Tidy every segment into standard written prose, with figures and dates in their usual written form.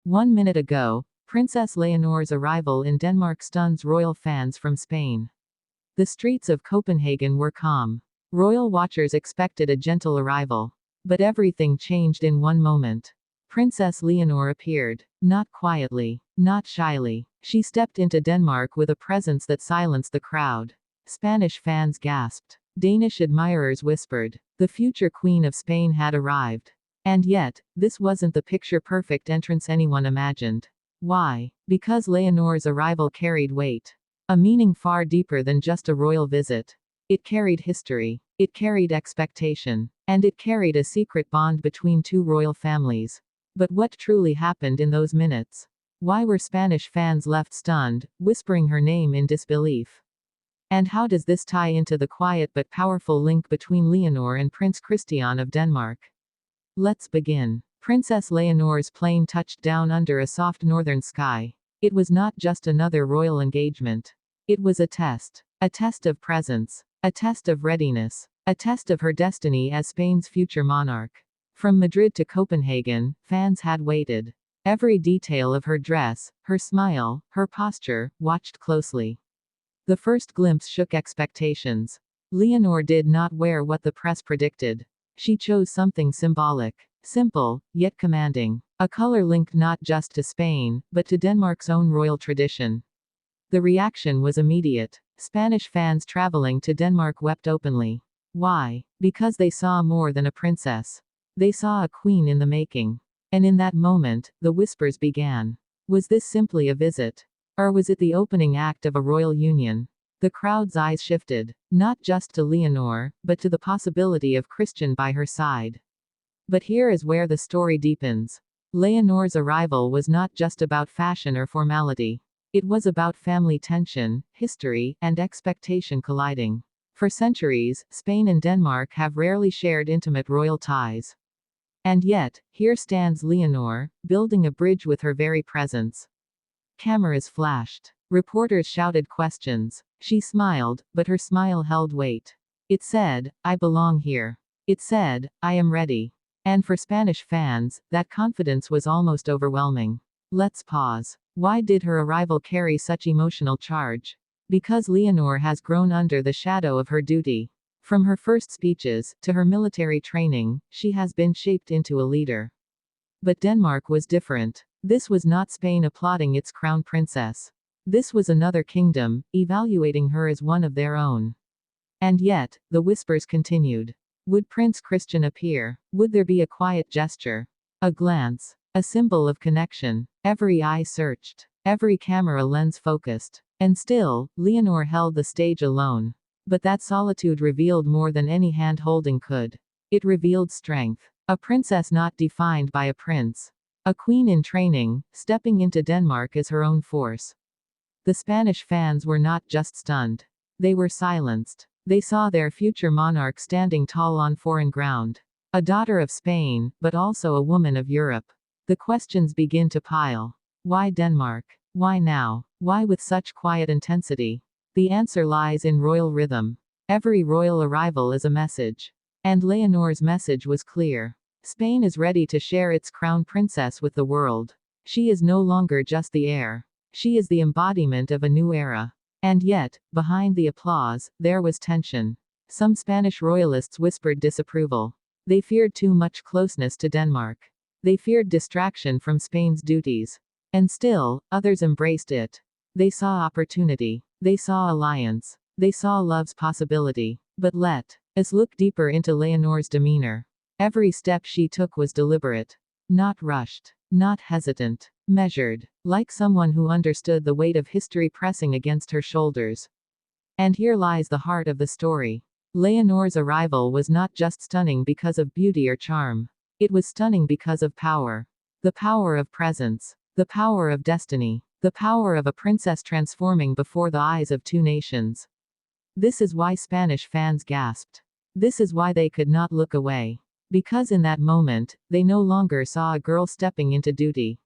1 minute ago, Princess Leonor's arrival in Denmark stuns royal fans from Spain. The streets of Copenhagen were calm. Royal watchers expected a gentle arrival. But everything changed in one moment. Princess Leonor appeared. Not quietly, not shyly. She stepped into Denmark with a presence that silenced the crowd. Spanish fans gasped. Danish admirers whispered. The future Queen of Spain had arrived. And yet, this wasn't the picture-perfect entrance anyone imagined. Why? Because Leonor's arrival carried weight. A meaning far deeper than just a royal visit. It carried history. It carried expectation. And it carried a secret bond between two royal families. But what truly happened in those minutes? Why were Spanish fans left stunned, whispering her name in disbelief? And how does this tie into the quiet but powerful link between Leonor and Prince Christian of Denmark? Let's begin. Princess Leonor's plane touched down under a soft northern sky. It was not just another royal engagement. It was a test. A test of presence. A test of readiness. A test of her destiny as Spain's future monarch. From Madrid to Copenhagen, fans had waited. Every detail of her dress, her smile, her posture, watched closely. The first glimpse shook expectations. Leonor did not wear what the press predicted. She chose something symbolic. Simple, yet commanding. A color linked not just to Spain, but to Denmark's own royal tradition. The reaction was immediate. Spanish fans traveling to Denmark wept openly. Why? Because they saw more than a princess. They saw a queen in the making. And in that moment, the whispers began. Was this simply a visit? Or was it the opening act of a royal union? The crowd's eyes shifted. Not just to Leonor, but to the possibility of Christian by her side. But here is where the story deepens. Leonor's arrival was not just about fashion or formality. It was about family tension, history, and expectation colliding. For centuries, Spain and Denmark have rarely shared intimate royal ties. And yet, here stands Leonor, building a bridge with her very presence. Cameras flashed. Reporters shouted questions. She smiled, but her smile held weight. It said, "I belong here." It said, "I am ready." And for Spanish fans, that confidence was almost overwhelming. Let's pause. Why did her arrival carry such emotional charge? Because Leonor has grown under the shadow of her duty. From her first speeches, to her military training, she has been shaped into a leader. But Denmark was different. This was not Spain applauding its crown princess. This was another kingdom, evaluating her as one of their own. And yet, the whispers continued. Would Prince Christian appear? Would there be a quiet gesture? A glance? A symbol of connection? Every eye searched. Every camera lens focused. And still, Leonor held the stage alone. But that solitude revealed more than any hand-holding could. It revealed strength. A princess not defined by a prince. A queen in training, stepping into Denmark as her own force. The Spanish fans were not just stunned. They were silenced. They saw their future monarch standing tall on foreign ground. A daughter of Spain, but also a woman of Europe. The questions begin to pile. Why Denmark? Why now? Why with such quiet intensity? The answer lies in royal rhythm. Every royal arrival is a message. And Leonor's message was clear. Spain is ready to share its crown princess with the world. She is no longer just the heir. She is the embodiment of a new era. And yet, behind the applause, there was tension. Some Spanish royalists whispered disapproval. They feared too much closeness to Denmark. They feared distraction from Spain's duties. And still, others embraced it. They saw opportunity. They saw alliance. They saw love's possibility. But let us look deeper into Leonor's demeanor. Every step she took was deliberate. Not rushed. Not hesitant. Measured. Like someone who understood the weight of history pressing against her shoulders. And here lies the heart of the story. Leonor's arrival was not just stunning because of beauty or charm. It was stunning because of power. The power of presence. The power of destiny. The power of a princess transforming before the eyes of two nations. This is why Spanish fans gasped. This is why they could not look away. Because in that moment, they no longer saw a girl stepping into duty.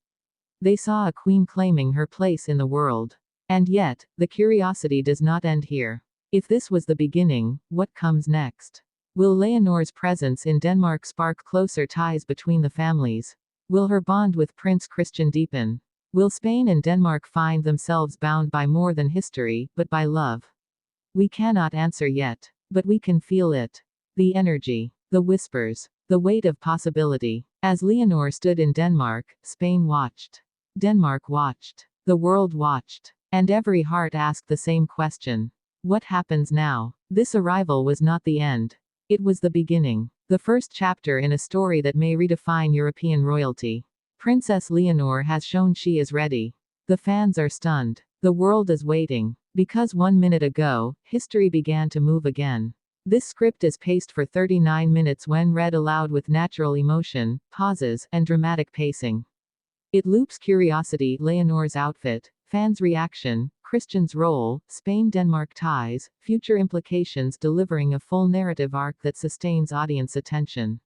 They saw a queen claiming her place in the world. And yet, the curiosity does not end here. If this was the beginning, what comes next? Will Leonor's presence in Denmark spark closer ties between the families? Will her bond with Prince Christian deepen? Will Spain and Denmark find themselves bound by more than history, but by love? We cannot answer yet. But we can feel it. The energy. The whispers. The weight of possibility. As Leonor stood in Denmark, Spain watched. Denmark watched. The world watched. And every heart asked the same question. What happens now? This arrival was not the end. It was the beginning. The first chapter in a story that may redefine European royalty. Princess Leonor has shown she is ready. The fans are stunned. The world is waiting. Because 1 minute ago, history began to move again. This script is paced for 39 minutes when read aloud with natural emotion, pauses, and dramatic pacing. It loops curiosity, Leonor's outfit, fans' reaction, Christian's role, Spain-Denmark ties, future implications, delivering a full narrative arc that sustains audience attention.